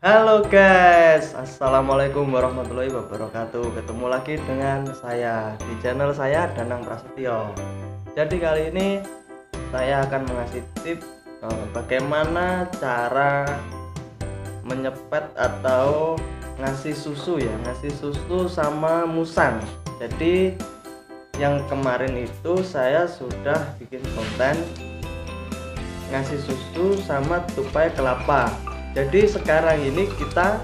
Halo guys, assalamualaikum warahmatullahi wabarakatuh. Ketemu lagi dengan saya di channel saya Danang Prasetyo. Jadi kali ini saya akan mengasih tips bagaimana cara menyepet atau ngasih susu sama musang. Jadi yang kemarin itu saya sudah bikin konten ngasih susu sama tupai kelapa. Jadi sekarang ini kita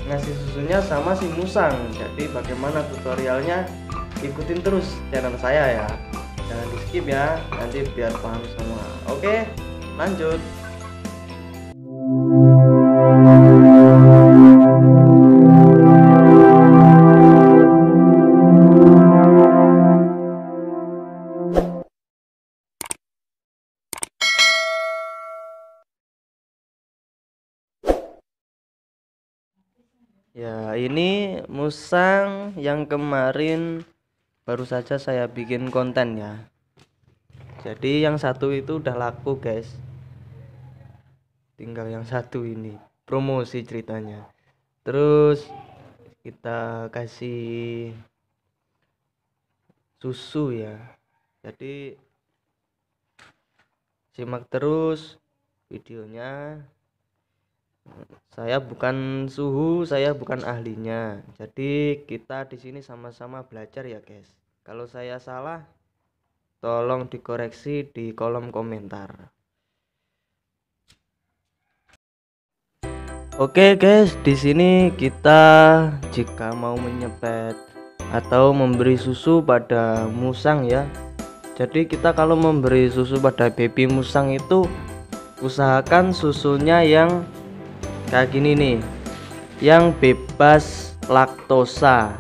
ngasih susunya sama si musang. Jadi bagaimana tutorialnya, ikutin terus channel saya ya, jangan di skip ya, nanti biar paham semua. Oke, lanjut. Ya, ini musang yang kemarin baru saja saya bikin konten ya. Jadi yang satu itu udah laku guys, tinggal yang satu ini promosi ceritanya. Terus kita kasih susu ya. Jadi simak terus videonya. Saya bukan suhu, saya bukan ahlinya. Jadi kita di sini sama-sama belajar ya guys. Kalau saya salah, tolong dikoreksi di kolom komentar. Oke guys, di sini kita jika mau menyepet atau memberi susu pada musang ya. Jadi kita kalau memberi susu pada baby musang itu usahakan susunya yang kayak gini nih, yang bebas laktosa.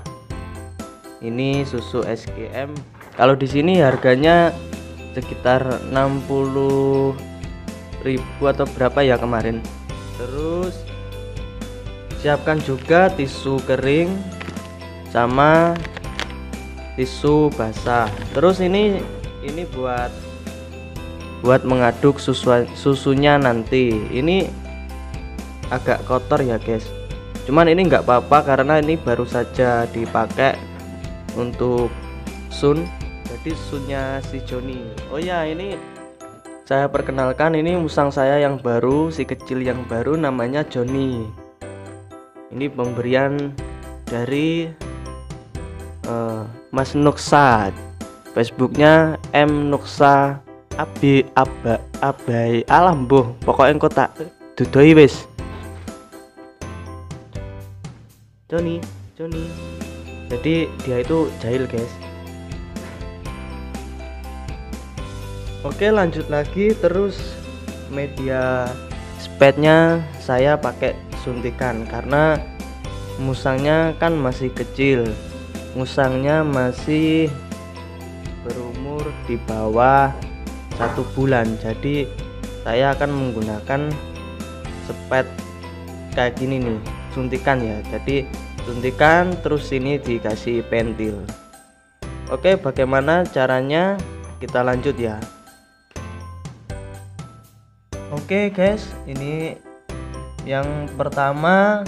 Ini susu SGM. Kalau di sini harganya sekitar 60.000 atau berapa ya kemarin. Terus siapkan juga tisu kering sama tisu basah. Terus ini buat mengaduk susunya nanti. Ini agak kotor ya guys, cuman ini nggak apa-apa karena ini baru saja dipakai untuk sun. Jadi sunnya si Joni. Oh ya, ini saya perkenalkan, ini musang saya yang baru, si kecil yang baru, namanya Joni. Ini pemberian dari Mas Nuksa, Facebooknya mnuksa abai alam boh, pokoknya engko tak dudoi wis. Joni. Jadi dia itu jahil guys. Oke, lanjut lagi. Terus media spadnya saya pakai suntikan karena musangnya kan masih kecil. Musangnya masih berumur di bawah 1 bulan. Jadi saya akan menggunakan spad kayak gini nih, suntikan ya. Jadi suntikan terus ini dikasih pentil. Oke, bagaimana caranya, kita lanjut ya. Oke guys, ini yang pertama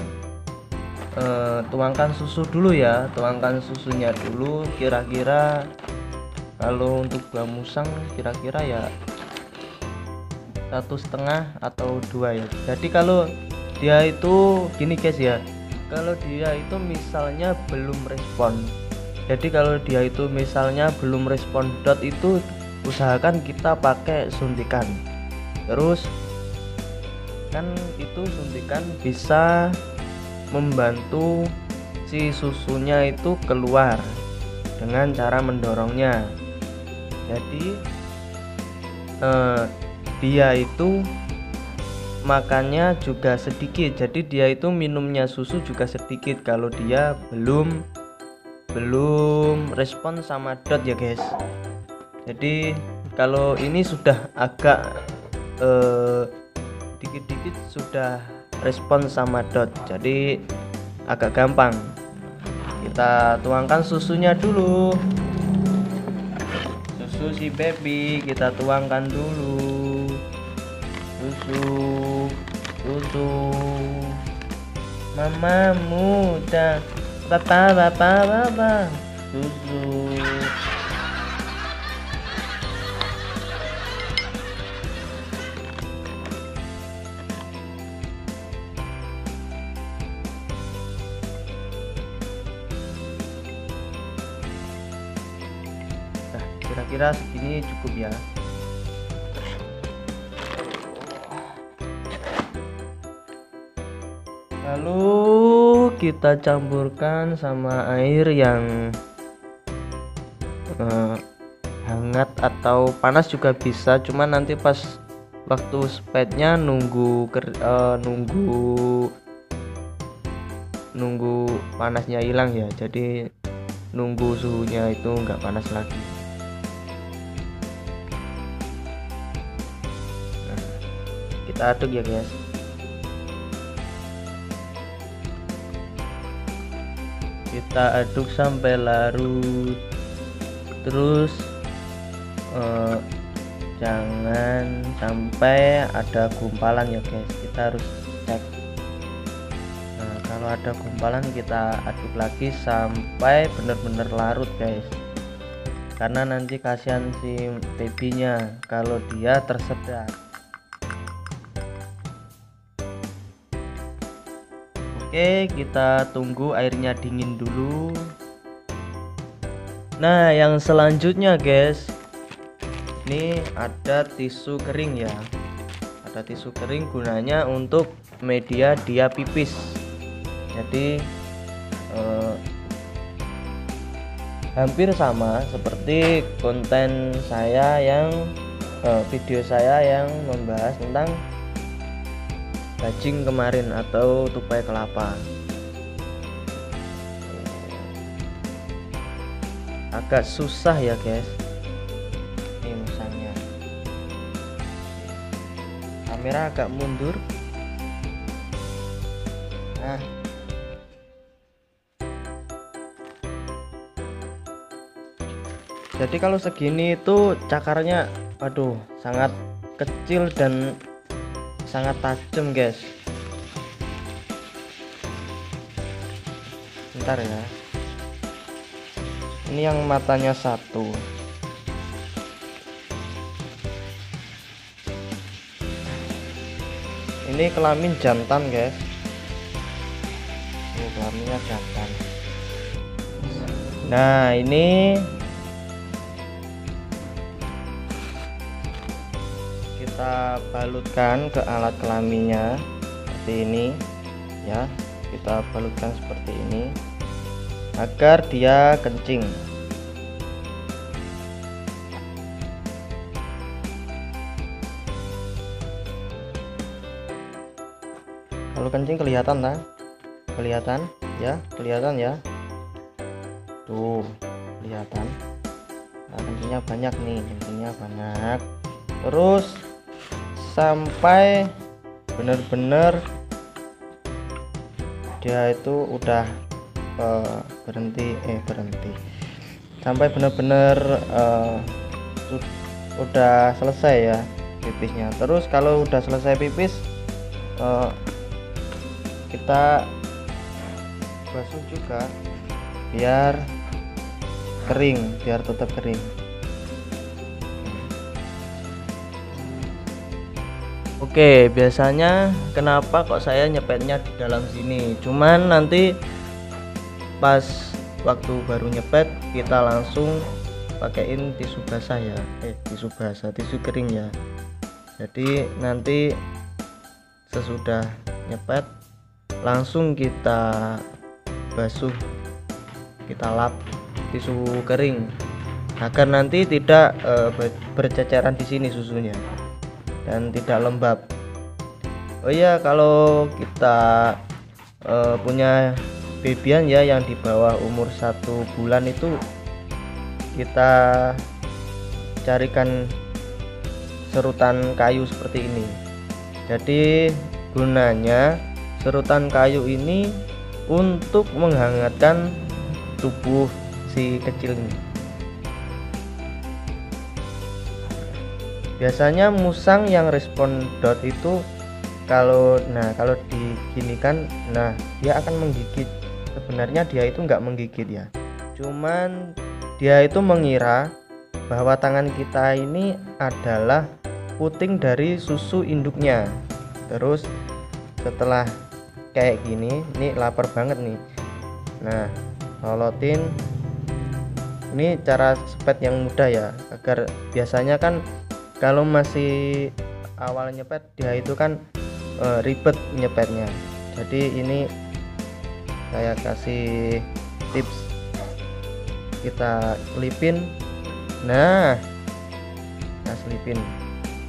tuangkan susu dulu ya. Tuangkan susunya dulu, kira-kira kalau untuk 2 musang kira-kira ya 1,5 atau 2 ya. Jadi kalau dia itu gini guys ya, kalau dia itu misalnya belum respon, jadi kalau dia itu misalnya belum respon dot, itu usahakan kita pakai suntikan. Terus kan itu suntikan bisa membantu si susunya itu keluar dengan cara mendorongnya. Jadi dia itu makannya juga sedikit, jadi dia itu minumnya susu juga sedikit kalau dia belum respon sama dot ya guys. Jadi kalau ini sudah agak dikit-dikit sudah respon sama dot, jadi agak gampang. Kita tuangkan susunya dulu, susu si baby kita tuangkan dulu. Susu Mamamu dan papa susu. Nah, kira-kira segini cukup ya. Lalu kita campurkan sama air yang hangat atau panas juga bisa, cuman nanti pas waktu spetnya nunggu panasnya hilang ya, jadi nunggu suhunya itu nggak panas lagi. Nah, kita aduk ya guys. Kita aduk sampai larut, terus jangan sampai ada gumpalan ya guys, kita harus cek. Nah, kalau ada gumpalan kita aduk lagi sampai benar-benar larut guys, karena nanti kasihan si babynya kalau dia tersedak. Oke, kita tunggu airnya dingin dulu. Nah, yang selanjutnya guys, ini ada tisu kering ya. Ada tisu kering gunanya untuk media dia pipis. Jadi hampir sama seperti konten saya yang video saya yang membahas tentang bajing kemarin atau tupai kelapa. Agak susah ya guys ini musangnya. Kamera agak mundur. Nah, jadi kalau segini itu cakarnya waduh sangat kecil dan sangat tajam guys. Bentar ya, ini yang matanya satu. Ini kelamin jantan guys. Ini kelaminnya jantan. Nah, ini kita balutkan ke alat kelaminnya seperti ini ya. Kita balutkan seperti ini agar dia kencing. Kalau kencing kelihatan lah, kelihatan ya, tuh kelihatan. Nah, kencingnya banyak nih, kencingnya banyak. Terus sampai benar-benar dia itu udah berhenti sampai benar-benar udah selesai ya pipisnya. Terus kalau udah selesai pipis kita basuh juga biar kering, biar tetap kering. Oke, biasanya kenapa kok saya nyepetnya di dalam sini, cuman nanti pas waktu baru nyepet kita langsung pakaiin tisu basah ya, tisu kering ya. Jadi nanti sesudah nyepet langsung kita basuh, kita lap tisu kering agar nanti tidak berceceran di sini susunya dan tidak lembab. Oh iya, kalau kita punya babyan ya yang di bawah umur 1 bulan itu kita carikan serutan kayu seperti ini. Jadi gunanya serutan kayu ini untuk menghangatkan tubuh si kecil ini. Biasanya musang yang respon DOT itu kalau diginikan, nah dia akan menggigit. Sebenarnya dia itu nggak menggigit ya, cuman dia itu mengira bahwa tangan kita ini adalah puting dari susu induknya. Terus setelah kayak gini, ini lapar banget nih, nah lolotin. Ini cara sepet yang mudah ya, agar biasanya kan kalau masih awal nyepet dia itu kan ribet nyepetnya. Jadi ini saya kasih tips, kita selipin. Nah kita selipin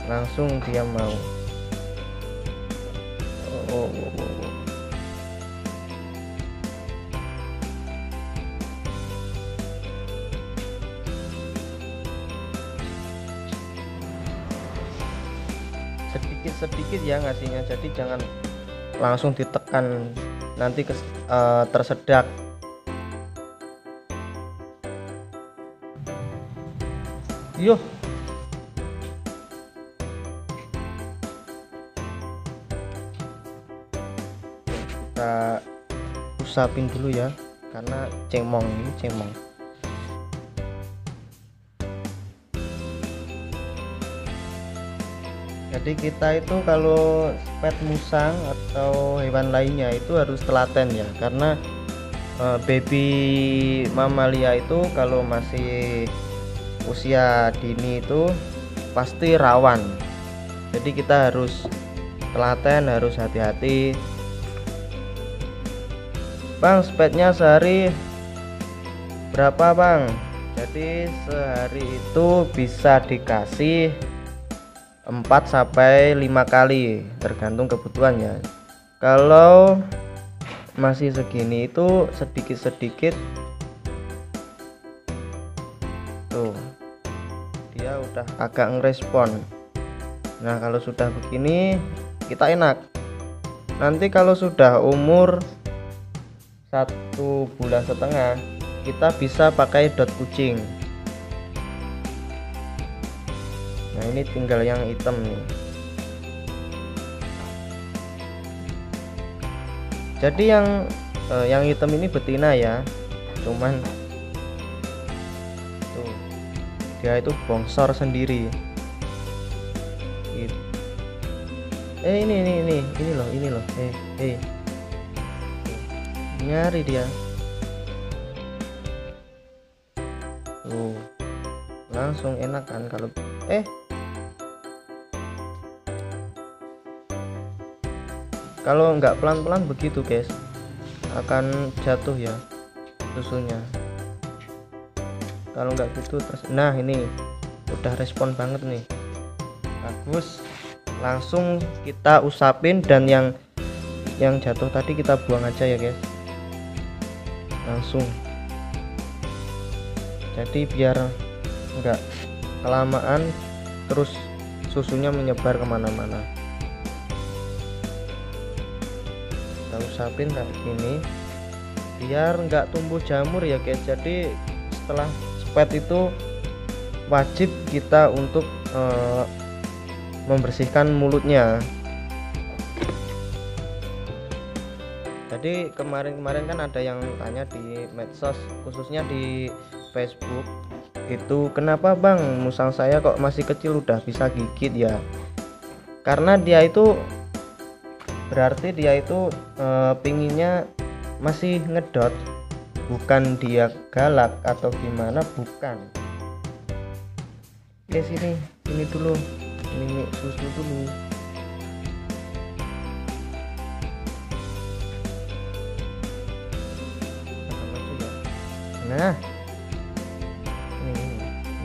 langsung dia mau. Oh. Sedikit ya ngasihnya, jadi jangan langsung ditekan, nanti tersedak. Yo, kita usapin dulu ya, karena cemong ini cemong. Jadi kita itu kalau pet musang atau hewan lainnya itu harus telaten ya, karena baby mamalia itu kalau masih usia dini itu pasti rawan. Jadi kita harus telaten, harus hati-hati. Bang, spetnya sehari berapa bang? Jadi sehari itu bisa dikasih 4-5 kali tergantung kebutuhannya. Kalau masih segini itu sedikit-sedikit tuh dia udah agak ngerespon. Nah kalau sudah begini kita enak. Nanti kalau sudah umur 1,5 bulan kita bisa pakai dot kucing. Nah ini tinggal yang hitam nih. Jadi yang hitam ini betina ya, cuman tuh dia itu bongsor sendiri. Ini loh. Nyari dia. Tuh langsung enak kan kalau kalau nggak pelan-pelan begitu guys, akan jatuh ya susunya. Kalau nggak gitu terus. Nah ini udah respon banget nih, bagus. Langsung kita usapin, dan yang jatuh tadi kita buang aja ya guys, langsung. Jadi biar nggak kelamaan terus susunya menyebar kemana-mana. Kita usapin kayak gini biar nggak tumbuh jamur ya guys. Jadi setelah spet itu wajib kita untuk membersihkan mulutnya. Jadi kemarin kan ada yang tanya di medsos, khususnya di Facebook itu, kenapa bang musang saya kok masih kecil udah bisa gigit ya? Karena dia itu berarti dia itu pinginnya masih ngedot, bukan dia galak atau gimana, bukan. Oke sini dulu, ini susu dulu. Nah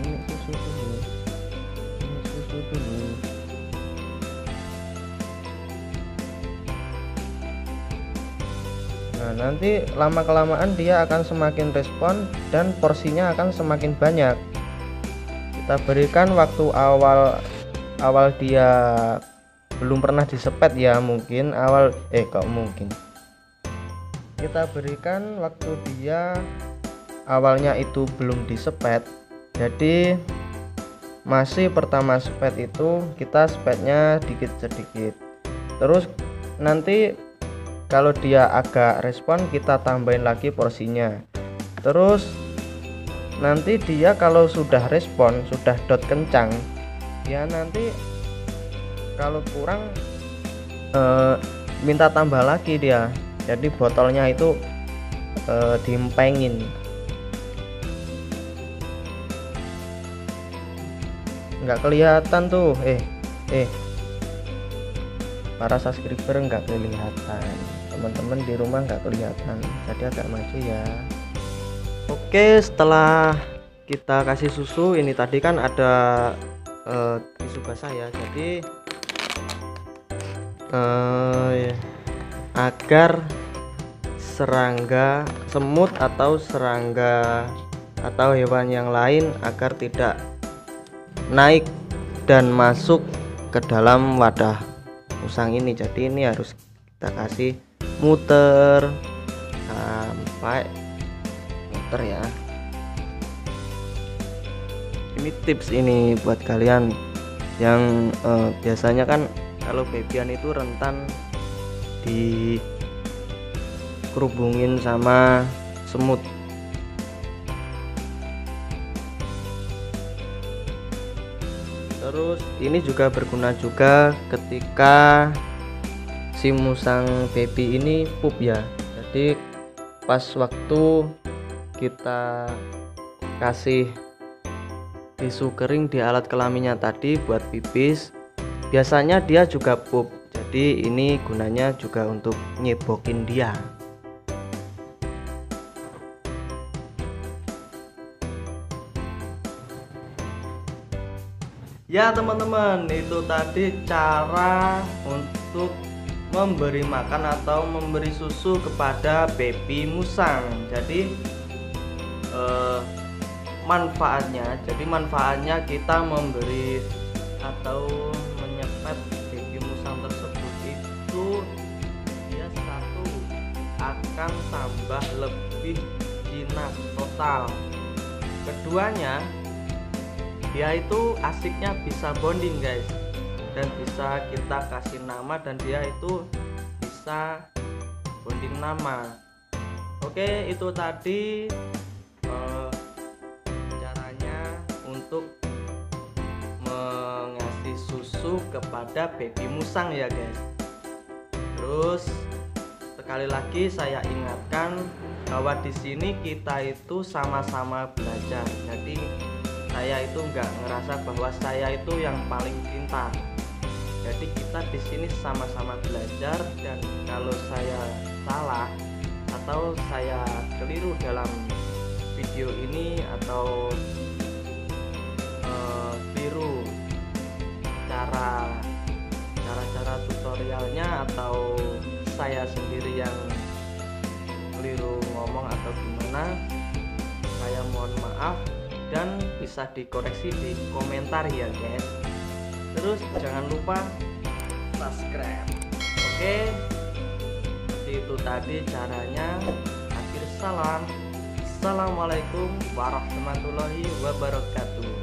ini susu dulu, Nah nanti lama kelamaan dia akan semakin respon dan porsinya akan semakin banyak. Kita berikan waktu awal dia belum pernah disepet ya, mungkin kita berikan waktu dia awalnya itu belum disepet. Jadi masih pertama sepet itu kita sepetnya dikit sedikit. Terus nanti kalau dia agak respon kita tambahin lagi porsinya. Terus nanti dia kalau sudah respon, sudah dot kencang, ya nanti kalau kurang minta tambah lagi dia. Jadi botolnya itu diempengin. Nggak kelihatan tuh, para subscriber nggak kelihatan, teman-teman di rumah nggak kelihatan, jadi agak maju ya. Oke, setelah kita kasih susu, ini tadi kan ada tisu basah ya, jadi agar serangga, semut atau serangga atau hewan yang lain agar tidak naik dan masuk ke dalam wadah musang ini. Jadi ini harus kita kasih muter sampai muter ya. Ini tips ini buat kalian yang biasanya kan kalau babyan itu rentan dikerubungin sama semut. Terus ini juga berguna juga ketika si musang baby ini pup ya. Jadi pas waktu kita kasih tisu kering di alat kelaminnya tadi buat pipis, biasanya dia juga pup. Jadi ini gunanya juga untuk nyebokin dia. Ya teman-teman, itu tadi cara untuk memberi makan atau memberi susu kepada baby musang. Jadi manfaatnya kita memberi atau menyepet baby musang tersebut itu dia satu akan tambah lebih jinak total. Keduanya dia itu asiknya bisa bonding guys, dan bisa kita kasih nama dan dia itu bisa bonding nama. Oke, itu tadi caranya untuk mengasih susu kepada baby musang ya guys. Terus sekali lagi saya ingatkan bahwa di sini kita itu sama-sama belajar. Jadi saya itu nggak ngerasa bahwa saya itu yang paling pintar. Jadi kita di sini sama-sama belajar, dan kalau saya salah atau saya keliru dalam video ini atau keliru cara tutorialnya, atau saya sendiri yang keliru ngomong atau gimana, saya mohon maaf dan bisa dikoreksi di komentar ya guys. Terus jangan lupa subscribe. Oke, itu tadi caranya. Akhir salam, assalamualaikum warahmatullahi wabarakatuh.